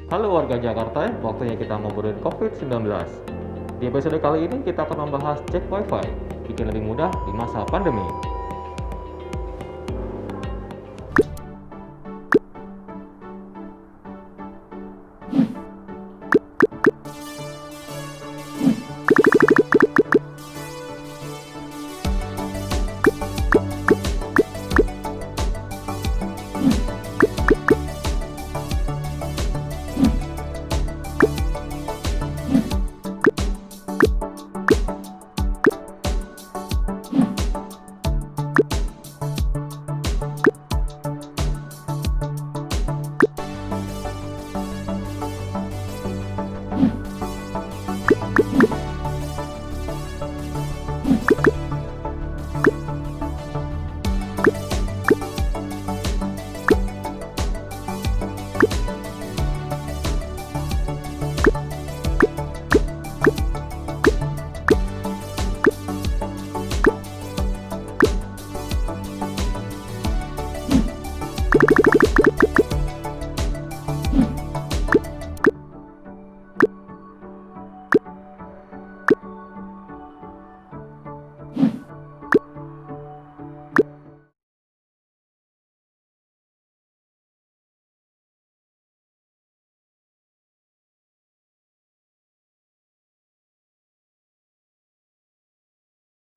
Halo warga Jakarta, waktunya kita ngobrolin COVID-19. Di episode kali ini kita akan membahas cek wifi, bikin lebih mudah di masa pandemi.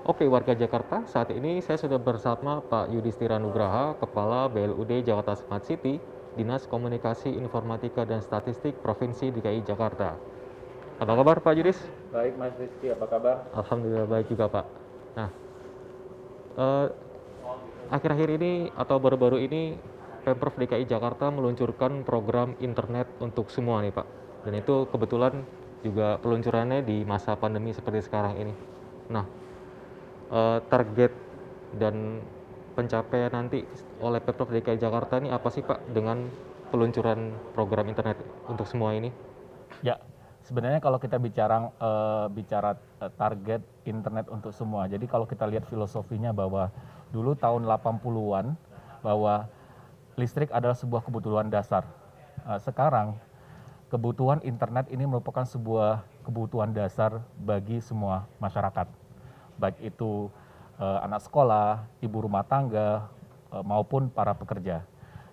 Oke warga Jakarta, saat ini saya sudah bersama Pak Yudhistira Nugraha, Kepala BLUD Jakarta Smart City, Dinas Komunikasi Informatika dan Statistik Provinsi DKI Jakarta. Apa kabar Pak Yudhis? Baik Mas Rizky, apa kabar? Alhamdulillah baik juga Pak. Nah, eh, akhir-akhir ini atau baru-baru ini Pemprov DKI Jakarta meluncurkan program internet untuk semua nih Pak. Dan itu kebetulan juga peluncurannya di masa pandemi seperti sekarang ini. Nah, target dan pencapaian nanti oleh Pemprov DKI Jakarta ini apa sih Pak dengan peluncuran program internet untuk semua ini? Ya, sebenarnya kalau kita bicara target internet untuk semua. Jadi kalau kita lihat filosofinya bahwa dulu tahun 80-an bahwa listrik adalah sebuah kebutuhan dasar. Sekarang kebutuhan internet ini merupakan sebuah kebutuhan dasar bagi semua masyarakat. Baik itu anak sekolah, ibu rumah tangga, maupun para pekerja.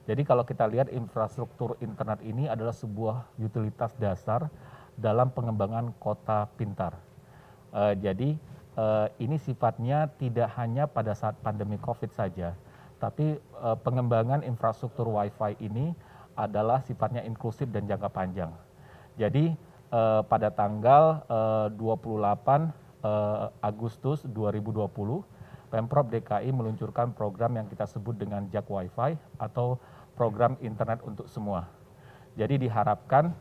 Jadi kalau kita lihat infrastruktur internet ini adalah sebuah utilitas dasar dalam pengembangan kota pintar. Jadi ini sifatnya tidak hanya pada saat pandemi COVID saja, tapi pengembangan infrastruktur Wi-Fi ini adalah sifatnya inklusif dan jangka panjang. Jadi pada tanggal 28 Agustus 2020, Pemprov DKI meluncurkan program yang kita sebut dengan Jak Wi-Fi atau program internet untuk semua. Jadi diharapkan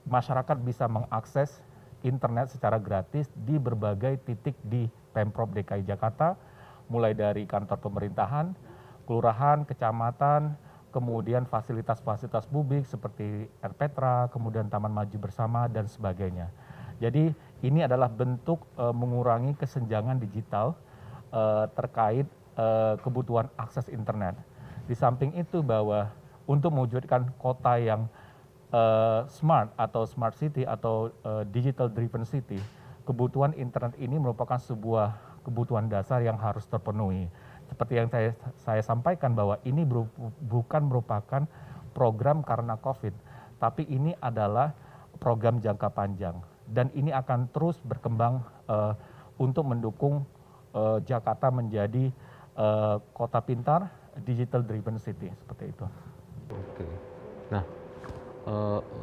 masyarakat bisa mengakses internet secara gratis di berbagai titik di Pemprov DKI Jakarta, mulai dari kantor pemerintahan, kelurahan, kecamatan, kemudian fasilitas-fasilitas publik seperti RPTRA, kemudian Taman Maju Bersama, dan sebagainya. Jadi ini adalah bentuk mengurangi kesenjangan digital terkait kebutuhan akses internet. Di samping itu bahwa untuk mewujudkan kota yang smart atau smart city atau digital driven city, kebutuhan internet ini merupakan sebuah kebutuhan dasar yang harus terpenuhi. Seperti yang saya sampaikan bahwa ini bukan merupakan program karena COVID, tapi ini adalah program jangka panjang. Dan ini akan terus berkembang untuk mendukung Jakarta menjadi kota pintar, digital driven city, seperti itu. Oke. Nah,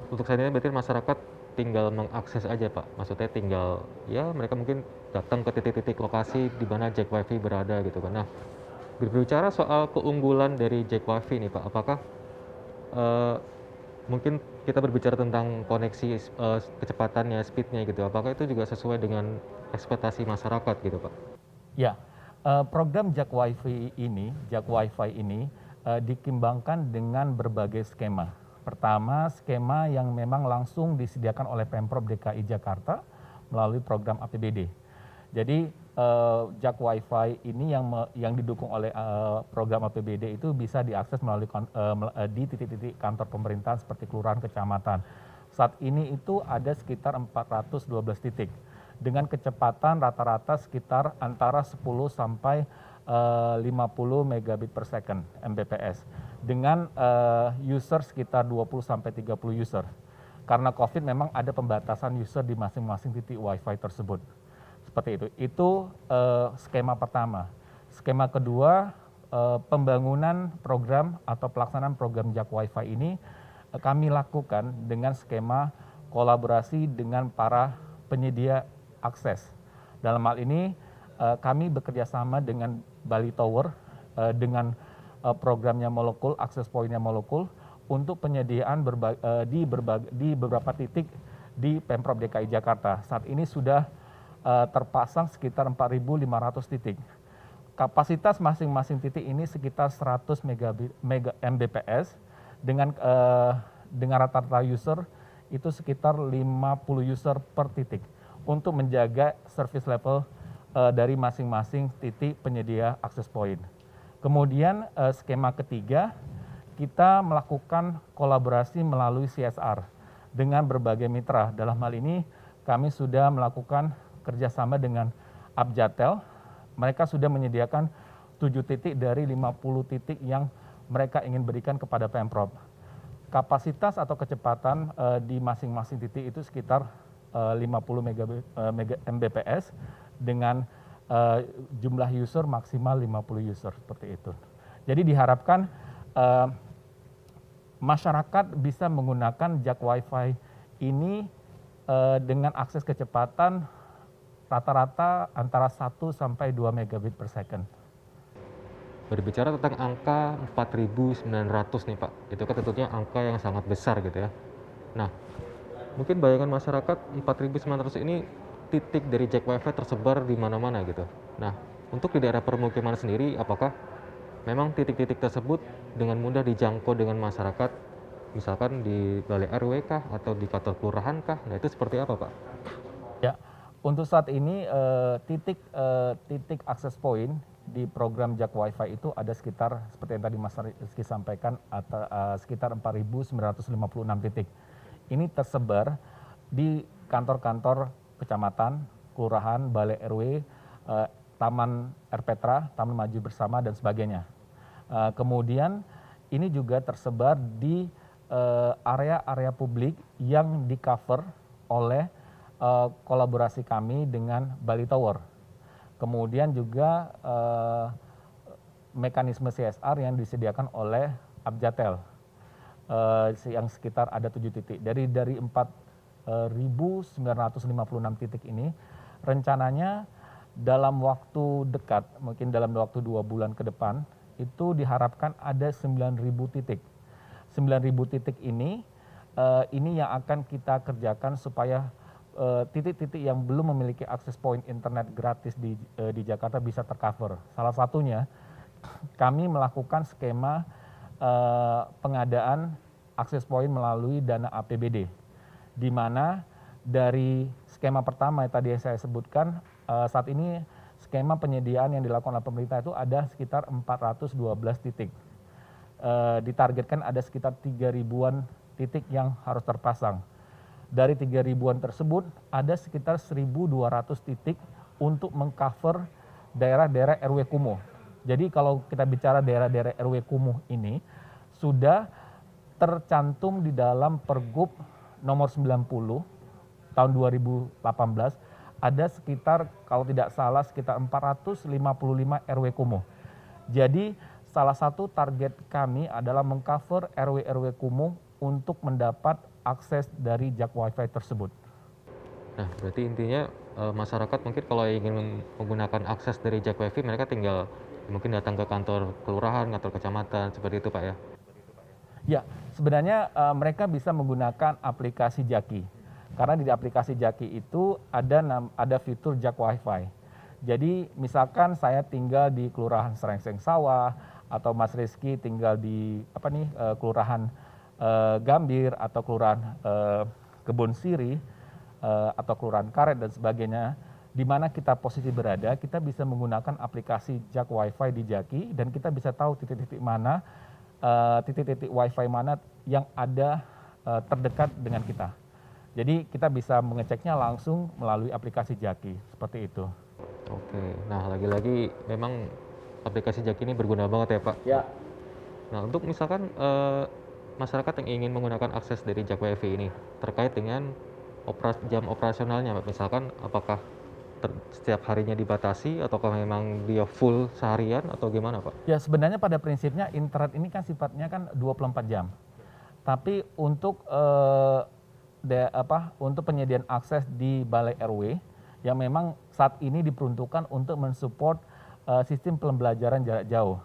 untuk saat ini berarti masyarakat tinggal mengakses aja Pak. Maksudnya tinggal ya mereka mungkin datang ke titik-titik lokasi di mana Jack Wifi berada gitu kan. Nah, berbicara soal keunggulan dari Jack Wifi nih Pak, apakah eh, mungkin kita berbicara tentang koneksi kecepatannya, speednya gitu. Apakah itu juga sesuai dengan ekspektasi masyarakat gitu Pak? Ya, program Jak Wi-Fi ini dikembangkan dengan berbagai skema. Pertama, skema yang memang langsung disediakan oleh Pemprov DKI Jakarta melalui program APBD. Jadi jak WiFi ini yang didukung oleh program APBD itu bisa diakses melalui di titik-titik kantor pemerintahan seperti kelurahan, kecamatan. Saat ini itu ada sekitar 412 titik dengan kecepatan rata-rata sekitar antara 10 sampai 50 megabit per second Mbps dengan user sekitar 20 sampai 30 user. Karena COVID memang ada pembatasan user di masing-masing titik WiFi tersebut. Seperti itu. Itu skema pertama. Skema kedua, pembangunan program atau pelaksanaan program jak WiFi ini kami lakukan dengan skema kolaborasi dengan para penyedia akses. Dalam hal ini kami bekerja sama dengan Bali Tower dengan programnya Molekul, akses poinnya Molekul untuk penyediaan di beberapa titik di Pemprov DKI Jakarta. Saat ini sudah terpasang sekitar 4.500 titik. Kapasitas masing-masing titik ini sekitar 100 Mbps dengan rata-rata user itu sekitar 50 user per titik untuk menjaga service level dari masing-masing titik penyedia akses point. Kemudian skema ketiga, kita melakukan kolaborasi melalui CSR dengan berbagai mitra. Dalam hal ini kami sudah melakukan kerjasama dengan Abjatel. Mereka sudah menyediakan 7 titik dari 50 titik yang mereka ingin berikan kepada Pemprov. Kapasitas atau kecepatan di masing-masing titik itu sekitar 50 Mbps dengan jumlah user maksimal 50 user seperti itu. Jadi diharapkan masyarakat bisa menggunakan jak WiFi ini dengan akses kecepatan rata-rata antara 1 sampai 2 megabit per second. Berbicara tentang angka 4.900 nih Pak, itu kan tentunya angka yang sangat besar gitu ya. Nah, mungkin bayangan masyarakat 4.900 ini titik dari jak WiFi tersebar di mana-mana gitu. Nah, untuk di daerah permukiman sendiri, apakah memang titik-titik tersebut dengan mudah dijangkau dengan masyarakat, misalkan di balai RW kah atau di kantor kelurahan kah? Nah, itu seperti apa Pak? Ya, untuk saat ini titik akses point di program jak WiFi itu ada sekitar seperti yang tadi Mas Rizky sampaikan sekitar 4.956 titik. Ini tersebar di kantor-kantor kecamatan, kelurahan, balai RW, Taman Erpetra, Taman Maju Bersama dan sebagainya. Kemudian ini juga tersebar di area-area publik yang di-cover oleh kolaborasi kami dengan Bali Tower. Kemudian juga mekanisme CSR yang disediakan oleh Abjatel yang sekitar ada 7 titik. Dari 4.956 titik ini rencananya dalam waktu dekat, mungkin dalam waktu 2 bulan ke depan, itu diharapkan ada 9.000 titik. 9.000 titik ini yang akan kita kerjakan supaya titik-titik yang belum memiliki akses point internet gratis di Jakarta bisa tercover. Salah satunya kami melakukan skema pengadaan akses point melalui dana APBD, di mana dari skema pertama yang tadi saya sebutkan, saat ini skema penyediaan yang dilakukan oleh pemerintah itu ada sekitar 412 titik. Ditargetkan ada sekitar 3.000-an titik yang harus terpasang. Dari 3.000-an tersebut ada sekitar 1.200 titik untuk mengcover daerah-daerah RW kumuh. Jadi kalau kita bicara daerah-daerah RW kumuh ini sudah tercantum di dalam Pergub nomor 90 tahun 2018 ada sekitar kalau tidak salah sekitar 455 RW kumuh. Jadi salah satu target kami adalah mengcover RW-RW kumuh untuk mendapat akses dari jak WiFi tersebut. Nah, berarti intinya masyarakat mungkin kalau ingin menggunakan akses dari jak WiFi, mereka tinggal mungkin datang ke kantor kelurahan, kantor kecamatan, seperti itu Pak ya? Ya, sebenarnya mereka bisa menggunakan aplikasi Jaki. Karena di aplikasi Jaki itu ada fitur jak WiFi. Jadi misalkan saya tinggal di Kelurahan Serengseng Sawah atau Mas Rizky tinggal di Kelurahan Gambir atau Kelurahan Kebon Siri atau Kelurahan Karet dan sebagainya. di mana kita posisi berada, kita bisa menggunakan aplikasi Jak Wi-Fi di Jaki dan kita bisa tahu titik-titik mana, titik-titik Wi-Fi mana yang ada terdekat dengan kita. Jadi kita bisa mengeceknya langsung melalui aplikasi Jaki, seperti itu. Oke, nah lagi-lagi memang aplikasi Jaki ini berguna banget ya Pak. Ya. Nah untuk misalkan masyarakat yang ingin menggunakan akses dari Jak Wifi ini terkait dengan jam operasionalnya Pak, misalkan apakah setiap harinya dibatasi ataukah memang dia full seharian atau gimana Pak? Ya sebenarnya pada prinsipnya internet ini kan sifatnya kan 24 jam. Tapi untuk untuk penyediaan akses di Balai RW yang memang saat ini diperuntukkan untuk mensupport sistem pembelajaran jarak jauh.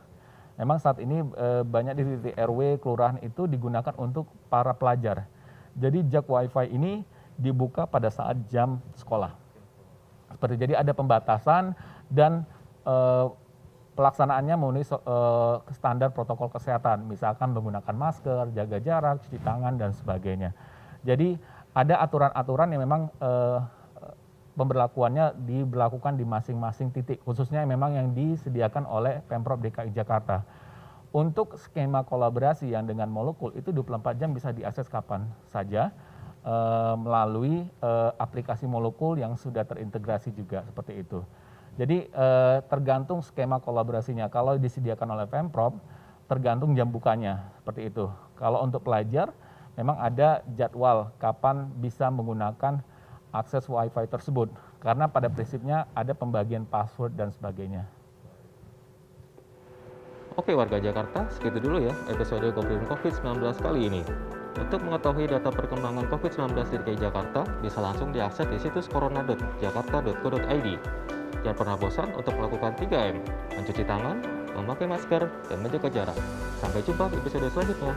Memang saat ini banyak di titik RW kelurahan itu digunakan untuk para pelajar. Jadi Jak Wi-Fi ini dibuka pada saat jam sekolah. Jadi ada pembatasan dan pelaksanaannya memenuhi standar protokol kesehatan, misalkan menggunakan masker, jaga jarak, cuci tangan dan sebagainya. Jadi ada aturan-aturan yang memang pemberlakuannya diberlakukan di masing-masing titik, khususnya memang yang disediakan oleh Pemprov DKI Jakarta. Untuk skema kolaborasi yang dengan Molekul itu 24 jam bisa diakses kapan saja melalui aplikasi Molekul yang sudah terintegrasi juga seperti itu. Jadi tergantung skema kolaborasinya. Kalau disediakan oleh Pemprov, tergantung jam bukanya seperti itu. Kalau untuk pelajar, memang ada jadwal kapan bisa menggunakan akses Wi-Fi tersebut. Karena pada prinsipnya ada pembagian password dan sebagainya. Oke warga Jakarta, segitu dulu ya episode Ngobrolin COVID-19 kali ini. Untuk mengetahui data perkembangan COVID-19 di DKI Jakarta, bisa langsung diakses di situs corona.jakarta.go.id. Jangan pernah bosan untuk melakukan 3M, mencuci tangan, memakai masker, dan menjaga jarak. Sampai jumpa di episode selanjutnya.